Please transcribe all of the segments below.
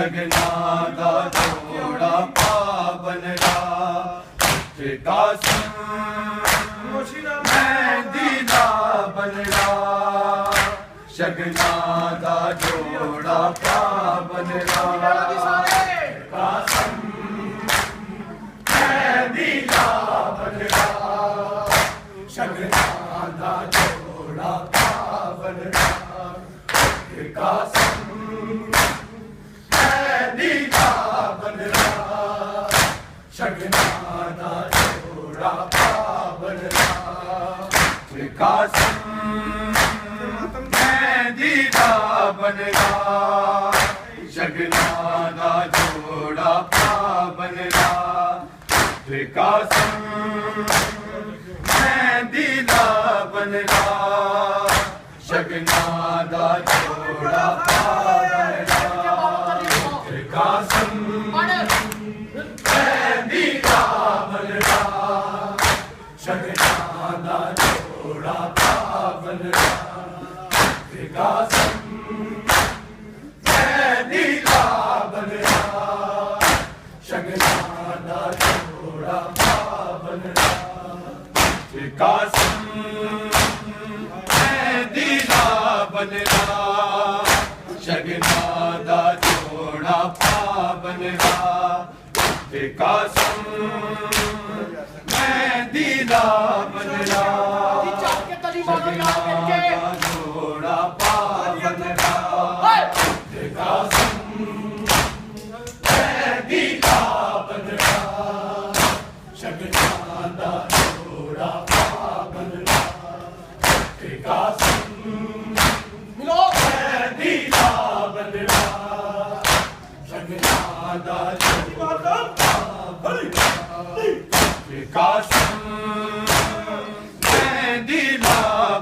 शगना दा जोड़ा पावन रा कासिम मेहंदी दा बनरा शगना दा जोड़ा पावन रा कासिम मेहंदी दा बनरा शगना दा जोड़ा पावन रा कासिम शगना दा जोड़ा पावन रा कासिम मेहंदी दा बनरा शगना दा जोड़ा पावन रा कासिम मेहंदी दा बनरा शगना दा जोड़ा पावन रा कासिम मेहंदी दा बनरा शगना दा जोड़ा पावन रा कासिम मेहंदी दा बनरा शगना दा जोड़ा पावन रा कासिम मेहंदी दा बनरा शगना दा जोड़ा पावन रा कासिम मेहंदी दा बनरा शगना दा जोड़ा पावन रा कासिम मेहंदी दा बनरा शगना दा जोड़ा पावन रा कासिम मेहंदी दा बनरा शगना दा जोड़ा कासिम मेहंदी दा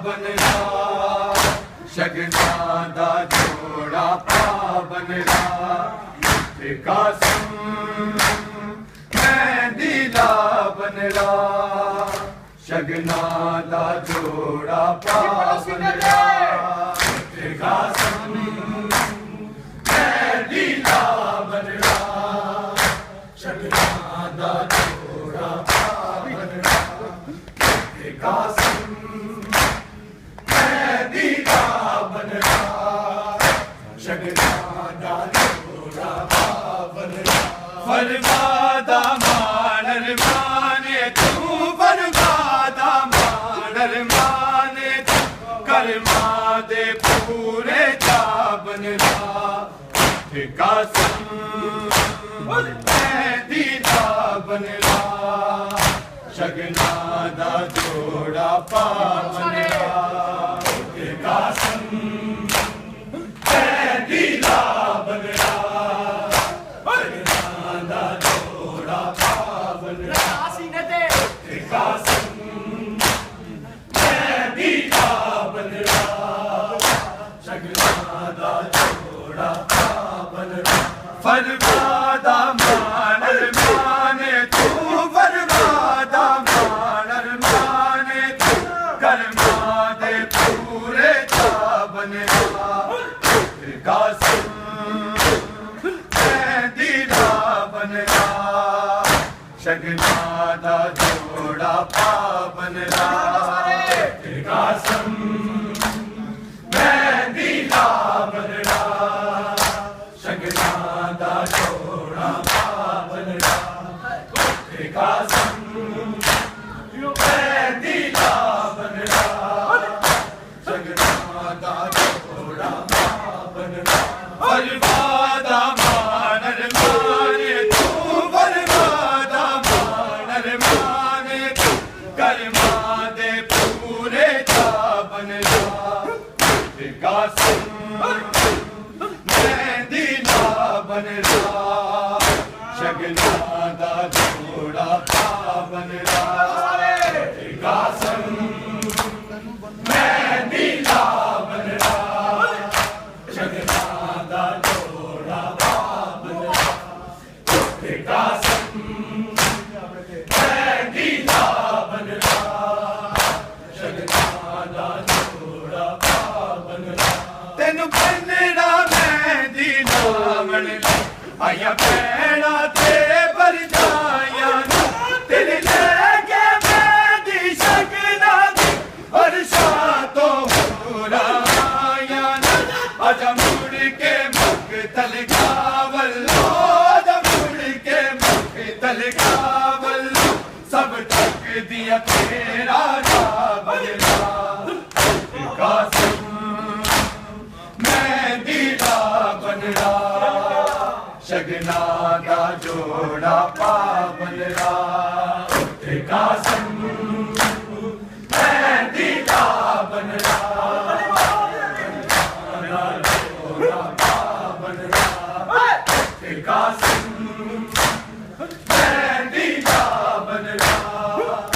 बनरा शगना दा जोड़ा पावन रा कासिम मेहंदी दा बनरा शगना दा जोड़ा पावन रा कासिम मेहंदी दा बनरा शगना दा जोड़ा पावन रा कासिम मेहंदी दा बनरा शगना दा जोड़ा पावन रा फरमादा मानर माने तू फरमादा मानर माने तू कर्मा दे पूरे जाबन रा कासिम मेहंदी दा बनरा शगना दा जोड़ा पावन रा कासिम मेहंदी दा बनरा शगना दा जोड़ा पावन रा कासिम मेहंदी दा बनरा शगना दा जोड़ा पावन रा फरमादा शगना दा जोड़ा पावन राज कासम मेहंदी लावन राज शगना दा जोड़ा पावन राज कासम मेहंदी लावन राज शगना दा जोड़ा पावन राज बरवादा मानर माने तू बरवादा मानर माने तू कर्मा दे पूरे चावन कासम मेहंदी लावन राज शगना दा जोड़ा पावन राज कासम मेहंदी लावन राज शगना दा जोड़ा पावन राज कासम मेहंदी लावन राज शगना दा जोड़ा पावन राज तेनु बनना मेहंदी लावन आया भैणा ते परजाया तेरे लेके मेहंदी शगना वर्षा तो पूरा आया आजा मुड़ के मकतल कावल आजा मुड़ के मकतल कावल सब तक दिया तेरा रावल कासम मेहंदी लावन राज शगना दा जोड़ा पावन राज कासम मेहंदी लावन राज कासम मेहंदी लावन राज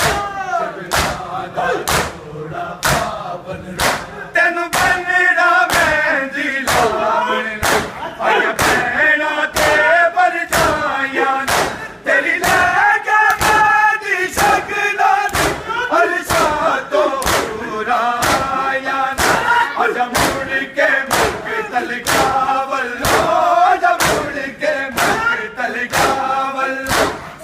शगना दा जोड़ा पावन राज तेनु बनना मेहंदी लावन आया भैणा ते परजाया तेरी लेके मेहंदी शगना वर्षा तो पूरा आया आजा मुड़ के मकतल कावल आजा मुड़ के मकतल कावल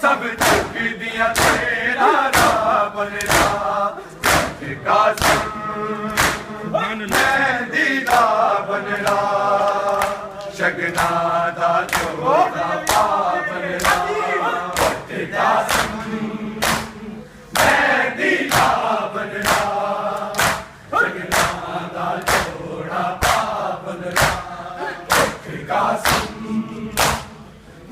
सब तक दिया तेरा रावल राज कासम मेहंदी लावन राज शगना दा जोड़ा पावन राज कासम मेहंदी लावन राज शगना दा जोड़ा पावन राज कासम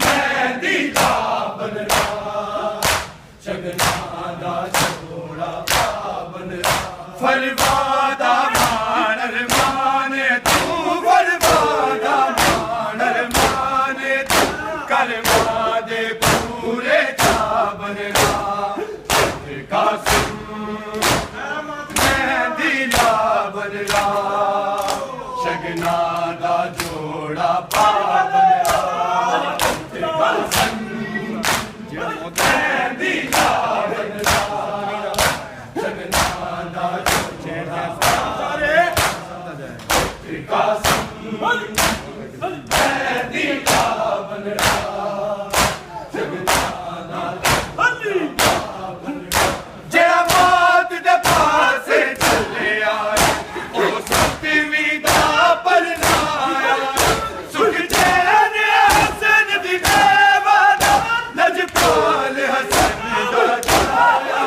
मेहंदी लावन राज शगना दा जोड़ा पावन राज फरवादा मानर माने तू फरवादा मानर माने तू कर्मा दे पूरे चावन राज कासम मेहंदी लावन राज शगना दा जोड़ा पावन राज कासम मेहंदी लावन राज शगना दा जोड़ा कासम मेहंदी लावन राज शगना दा जेड़ा मौत दे पासे चले आए ओ सतवीं दा परनाया सुख चैन हसन दी बेवादा लजपाल हसन दा छाया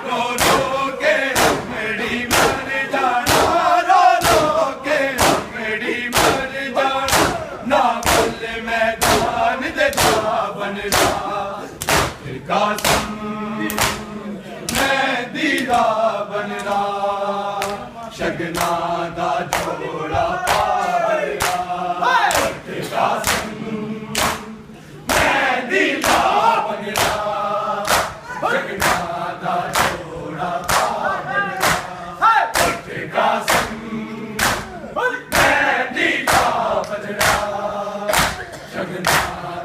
रो रो के हमड़ी मर जाना रो रो के हमड़ी मर जाना ना बल मैदान दे जावन राज कासम मेहंदी लावन राज शगना दा जोड़ा पावन राज कासम मेहंदी लावन राज शगना दा जोड़ा पावन राज कासम मेहंदी लावन राज शगना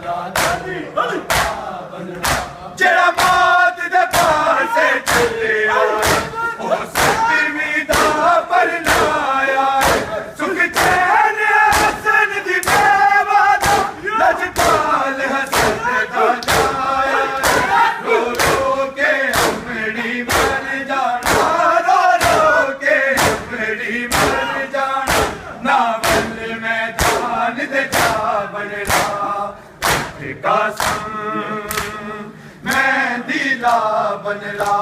दा जोड़ा पावन राज जेड़ा मौत दे पासे चले आए ओ सतवीं दा परनाया सुख चैन हसन दी बेवादा लजपाल हसन दा छाया कासम मेहंदी ला बनला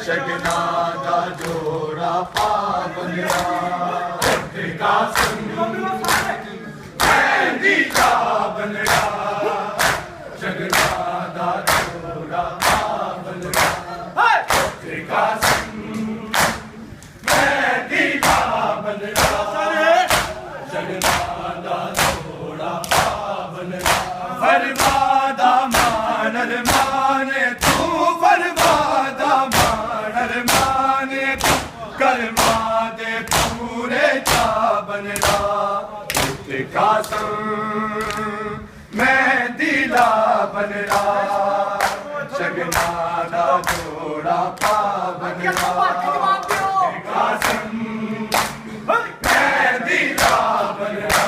शगना दा जोड़ा पा बनला कासम मेहंदी ला बनला शगना दा जोड़ा पा बनला कासम मेहंदी ला बनला शगना दा जोड़ा पा बनला फरमादा मानर माने तू फरमादा मानर माने तू कलमा दे पूरे चा बनला कासम मेहंदी ला बनला शगना दा जोड़ा पा बनला कासम मेहंदी ला बनला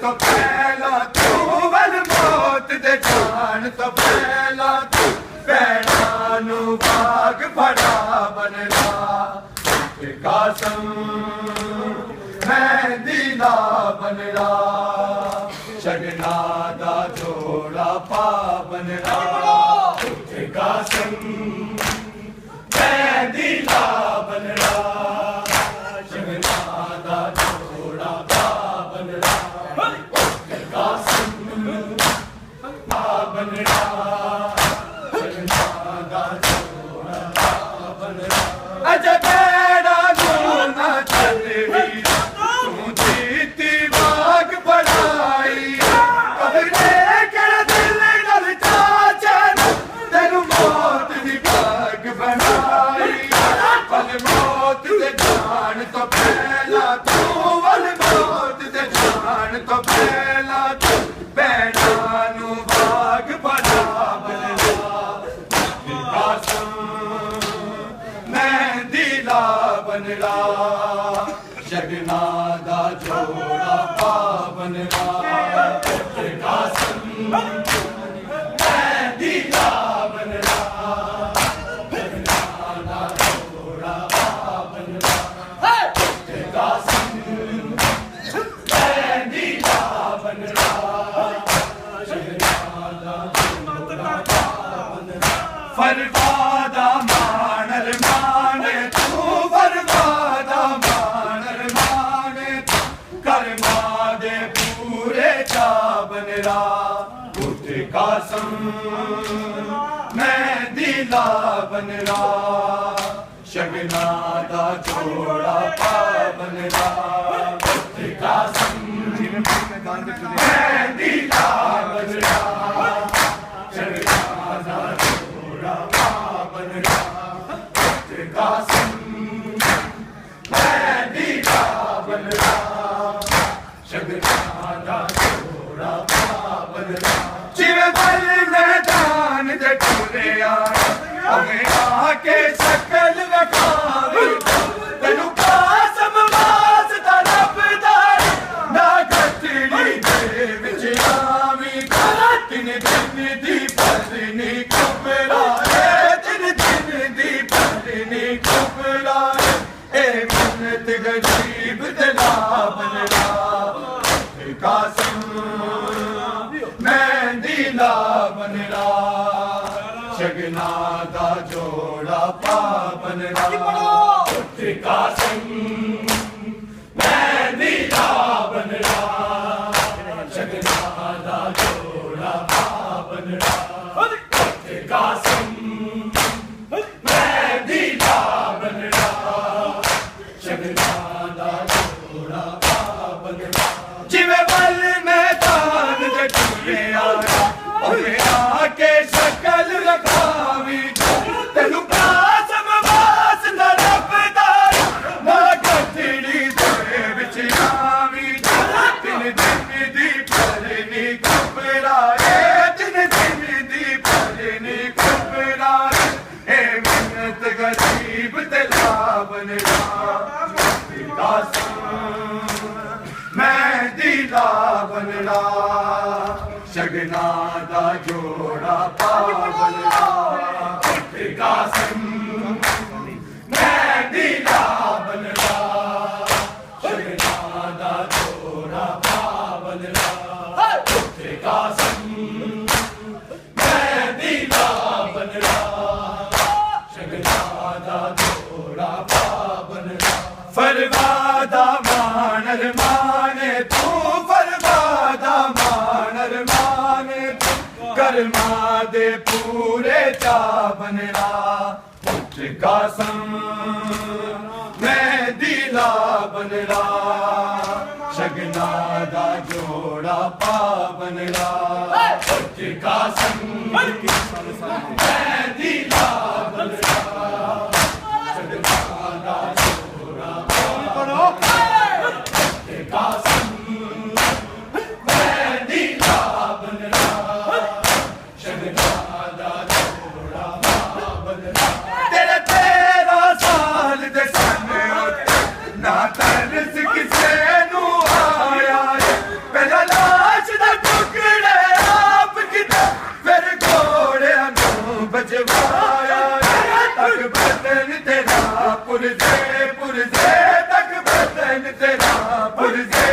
तो पहला तू वल मौत दे जान तो पहला तू पैरानू भाग बड़ा बनला कासम मेहंदी ला बनला शगना दा जोड़ा पा बनला कासम मेहंदी ला बनला शगना दा जोड़ा पा बनला तो पहला तू बैनानू भाग बड़ा बनला कासम मेहंदी ला बनला शगना दा जोड़ा पा बनला कासम मेहंदी ला बनला शगना दा जोड़ा पा बनला कासम फरमादा मानर माने तू फरमादा मानर माने तू कलमा दे पूरे चा बनला उठ कासम मेहंदी ला बनला शगना दा जोड़ा पा बनला उठ कासम मेहंदी ला बनला शगना दा जोड़ा पा बनला कासम मेहंदी ला बनला शगना दा जोड़ा पा बनला जिवे बल मैदान दे टूरे हमें आके शकल वखावी तेनू कासम वास्ता रबदार ना गठड़ी दे विच आवी तिन दिन दी पत्नी घबराए तिन दिन दी पत्नी घबराए ए मन्नत गरीब दिला बनला कासम मेहंदी ला बनला शगना दा जोड़ा पा बनला कासम मेहंदी ला बनला शगना दा जोड़ा पा बनला कासम मेहंदी ला बनला शगना दा जोड़ा पा बनला जिवे बल मैदान दे टूरे आके शकल रखावी तेनू कासम वास्ता रबदार ना गठड़ी दे विच आवी तिन दिन दी शगना दा जोड़ा पावन कासम मेहंदी लावन शगना दा जोड़ा पावन कासम मेहंदी लावन शगना दा जोड़ा पावन फरवादा मानर माने तू फरवादा मानर माने तू कर्मा दे पूरे चा बनरा पुत्र कासम मैं दिला बनरा शगना दा जोड़ा पा बनरा पुत्र कासम मैं दिला बनरा शगना दा जोड़ा कासम मैं दिला बनरा शगना दा जोड़ा बनरा तेरे 13 साल दे सन ना तरस किसे नू आया पहला लाश दा टुकड़े आप किते फिर घोड़े नू बजवाया तक बदन तेरा पुरजे तक बदन तेरा पुरजे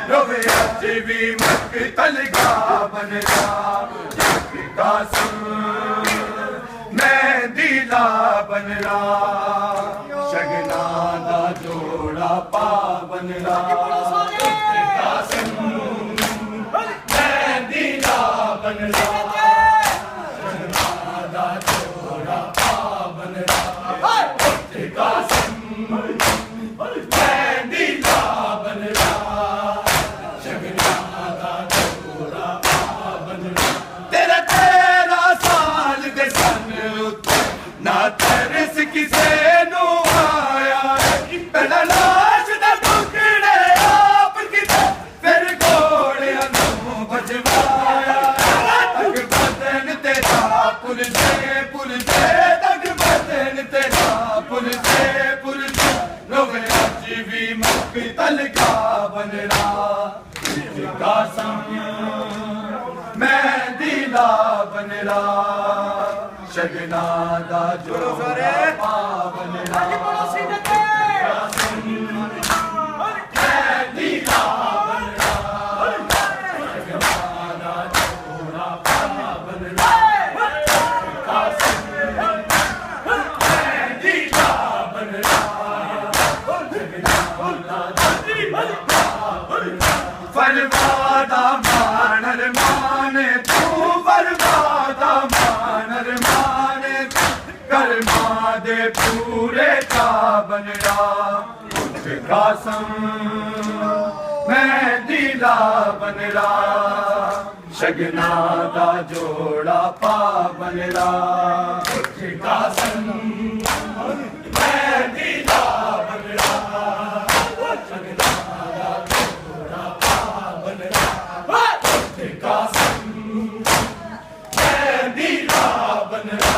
रोवे आज भी मक्तल का बनरा कासम मैं दिला बनरा शगना दा जोड़ा पा बनरा कासम मैं दिला बनरा शगना दा जोड़ा पा बनरा कासम मैं दिला बनरा शगना दा जोड़ा पा बनरा तेरा 13 साल दे सन ना तरस किसे नू आया पहला लाश दा टुकड़े आप किते फिर घोड़े नू बजवाया तक बदन तेरा पुरजे तक बदन तेरा पुरजे रोवे आज भी मक्तल का बनरा कासम मैं दिला बनरा शगना दा जोड़ा पा बनरा कासम मैं दिला बनरा शगना दा जोड़ा पा बनरा कासम मैं दिला बनरा फरवादा मानर माने तू फरवादा मानर माने तू कर्मा दे पूरे का बनरा कासम मैं दिला बनरा शगना दा जोड़ा पा बनरा कासम मैं दिला बनरा शगना दा जोड़ा पा बनरा कासम मैं दिला बनरा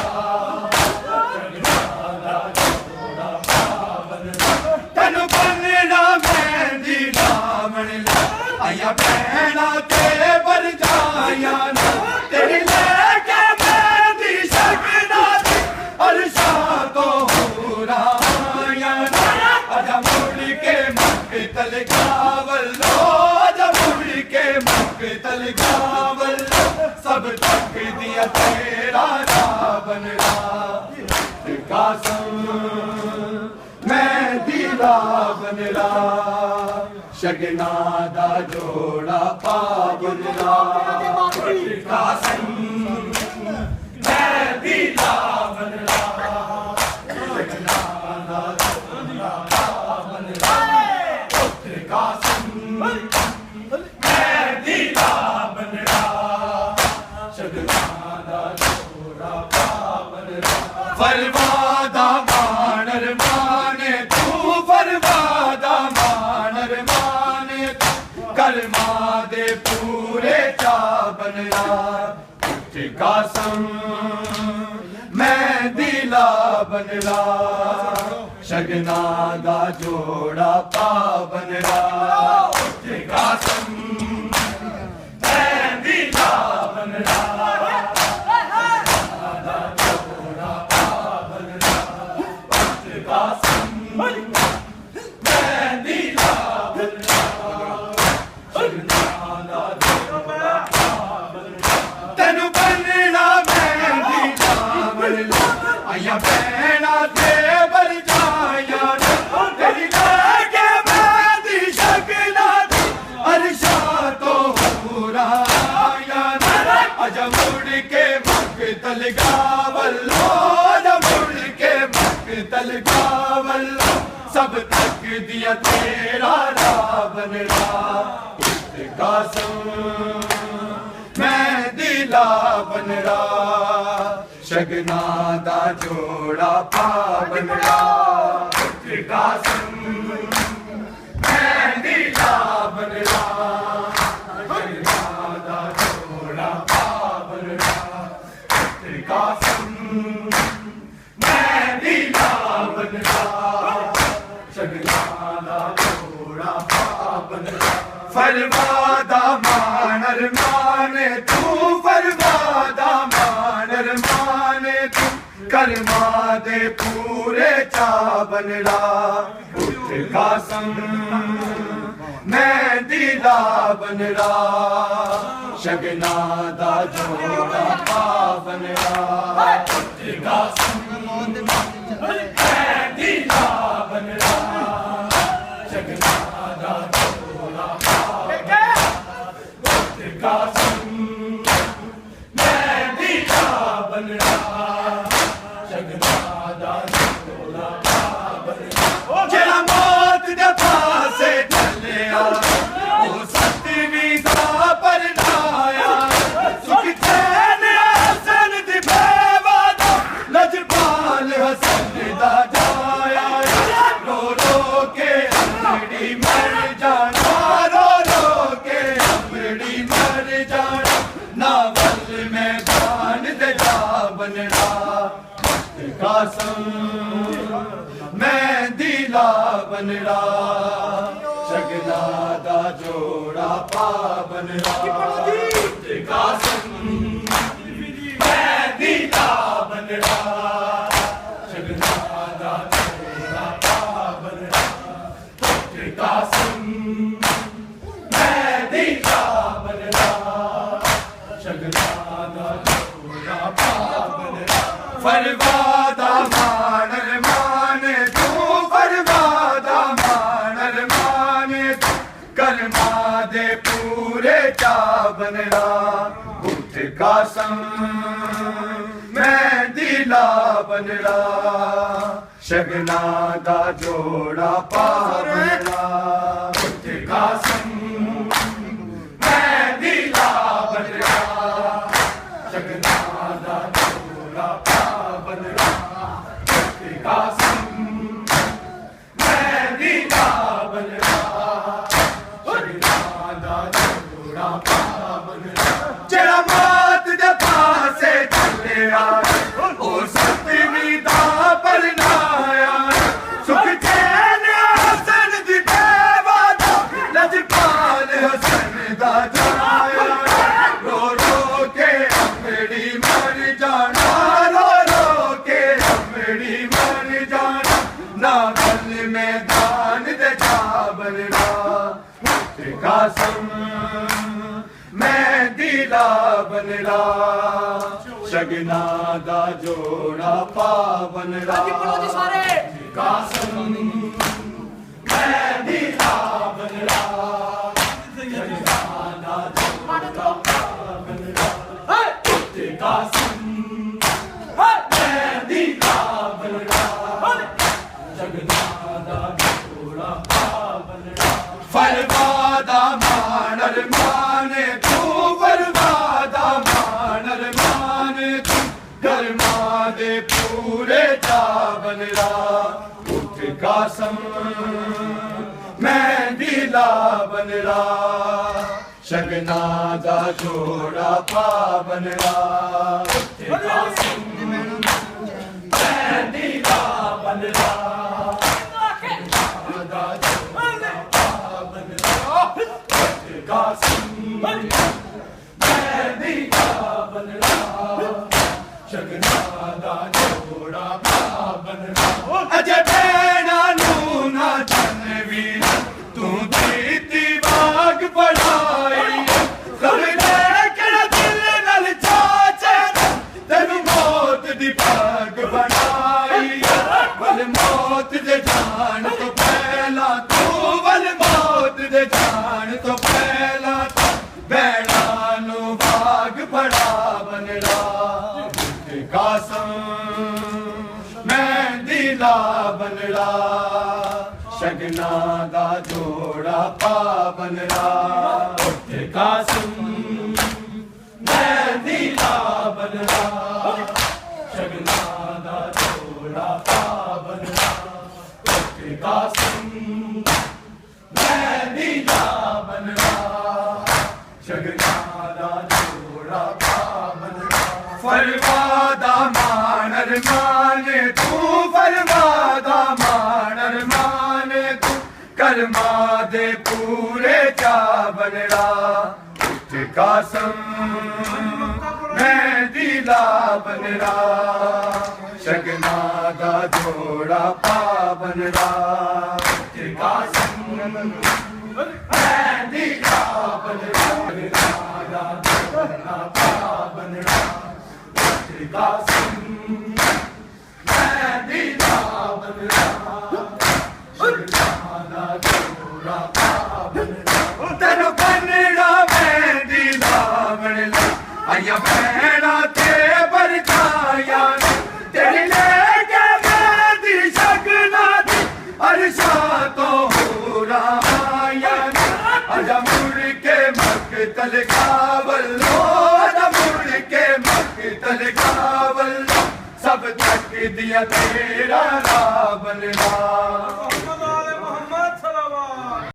शगना दा जोड़ा पा बनरा तनु बनना मैं दिला बनला आया बहना ते बर जाया ना तेरी लेके मैं दी शगना दी अलशा तो पूरा आया ना आजा मुड़ के मक्तल गावलो आजा मुड़ के मक्तल गावलो सब तक दिया तेरा बनरा कासम मैं दिला बनरा शगना दा जोड़ा पा बनरा कासम मैं दिला बनरा शगना दा जोड़ा पा बनरा कासम मैं दिला बनरा शगना दा जोड़ा पा बनरा फरवादा मानर माने तू फरवादा मानर माने तू कर्मा दे पूरे चा बनरा कासम मैं दिला बनरा शगना दा जोड़ा पा बनरा कासम मैं मेहंदी ला बनड़ा शगना दा जोड़ा पा बनड़ा पुत्र कासिम मेहंदी ला बनड़ा शगना दा जोड़ा पा बनड़ा पुत्र कासिम मेहंदी ला बनड़ा शगना दा जोड़ा पा बनड़ा फरमादा मानर माने तू फरमादा मानर माने तू कर्मा दे पूरे चा बनड़ा पुत्र कासम मेहंदी ला बनड़ा शगना दा जोड़ा पा बनड़ा पुत्र कासम मेहंदी ला बनड़ा शगना दा जोड़ा पा पुत्र कासम मेहंदी ला बनड़ा शगना दा जोड़ा पा बनड़ा जेड़ा मौत दे फासे चलिया ओ सतवीं दा परनाया सुख चैन हसन दी बेवादा लजपाल हसन दा जाया रो रो के अमड़ी मर जाना रो रो के अमड़ी मर जाना नावल मैदान दे जा बनड़ा कासम मेहंदी ला बनड़ा शगना दा जोड़ा पा बनड़ा कासम मेहंदी ला बनड़ा शगना दा जोड़ा पा बनड़ा कासम मेहंदी ला बनड़ा शगना दा जोड़ा पा बनड़ा फरमादा मानर माने तू फरमादा मानर माने तू कर्मा दे पूरे चा बनड़ा पुत्र कासम मेहंदी ला बनड़ा शगना दा जोड़ा पा बनड़ा पुत्र कासम मेहंदी ला बनड़ा शगना दा जोड़ा पा बनड़ा पुत्र कासम मेहंदी ला बनड़ा शगना दा जोड़ा पा बनड़ा जेड़ा मौत दे फासे चलिया ओ सतवीं दा परनाया सुख चैन हसन दी बेवादा लजपाल हसन दा जाया रो रो के अमड़ी मर जाना रो रो के अमड़ी मर जाना नावल मैदान दे जा बनड़ा कासम मेहंदी ला बनड़ा शगना दा जोड़ा पा बनड़ा कासम मेहंदी ला बनड़ा शगना दा जोड़ा पा बनड़ा कासम मेहंदी ला बनड़ा शगना दा जोड़ा पा बनड़ा फरमादा मानर माने तू फरमादा मानर माने तू कर्मा दे पूरे चा बनड़ा पुत्र कासम मेहंदी ला बनड़ा शगना दा जोड़ा पा बनड़ा पुत्र कासम मेहंदी ला बनड़ा शगना दा जोड़ा पा बनड़ा पुत्र कासम मेहंदी ला बनड़ा शगना दा जोड़ा पा बनड़ा अजे भैणा नू ना जनवी तू प्रीति वाग पढ़ाई सब लेकर दिल नल चाचे तेनू मौत दी भाग बनाई वल मौत दे जान तो पहला तू वल मौत दे जान तो पहला तू भैणा नू भाग पढ़ा बनड़ा कासम मेहंदी ला बनड़ा शगना दा जोड़ा पा बनड़ा कासम ਕਾਸਮ ਮੈਂ ਨੀਲਾ ਬਨਰਾ ਸ਼ਗਨਾ ਦਾ ਜੋੜਾ ਪਾ ਬਨਰਾ ਉੱਠ ਕਾਸਮ ਮੈਂ ਨੀਲਾ ਬਨਰਾ ਸ਼ਗਨਾ ਦਾ ਜੋੜਾ ਪਾ ਬਨਰਾ ਫਰਮਾਦਾ ਮਾਨ ਅਰਮਾਨੇ ਤੂੰ ਫਰਮਾਦਾ ਮਾਨ ਅਰਮਾਨੇ ਤੂੰ ਕਰਮਾ ਦੇ ਪੂਰੇ ਚਾ ਬਨਰਾ ਉੱਠ ਕਾਸਮ ਮੈਂ ਦਿਲਾ ਬਨਰਾ ਸ਼ਗਨਾ ਦਾ ਜੋੜਾ ਪਾ ਬਨਰਾ ਉੱਠ ਕਾਸਮ ਮੈਂ ਦਿਲਾ ਬਨਰਾ ਸ਼ਗਨਾ ਦਾ ਜੋੜਾ ਪਾ ਬਨਰਾ ਉੱਠ ਕਾਸਮ ਮੈਂ ਦਿਲਾ ਬਨਰਾ ਸ਼ਗਨਾ ਦਾ ਜੋੜਾ ਪਾ ਬਨਰਾ ਤੈਨੂੰ ਬੰਨਣਾ ਮੈਂ ਦਿਲਾ ਬਨਰਾ ਆਇਆ ਭੈਣਾ ਤੇ ਬਰਖਾਇਆ ਤੇਰੀ ਲੈ ਕੇ ਮੈਂ ਦੀ ਸ਼ਗਨਾ ਦੀ ਅਰਸ਼ਾਂ ਤੋਂ ਹੋਰਾ ਆਇਆ ਆਜਾ ਮੁੜ ਕੇ ਮਕਤਲ ਕਾ ਵੱਲੋਂ ਆਜਾ ਮੁੜ ਕੇ ਮਕਤਲ ਕਾ ਵੱਲੋਂ ਸਭ ਤੱਕ ਦਿਆ ਤੇਰਾ ਰਾਹ ਬਨਰਾ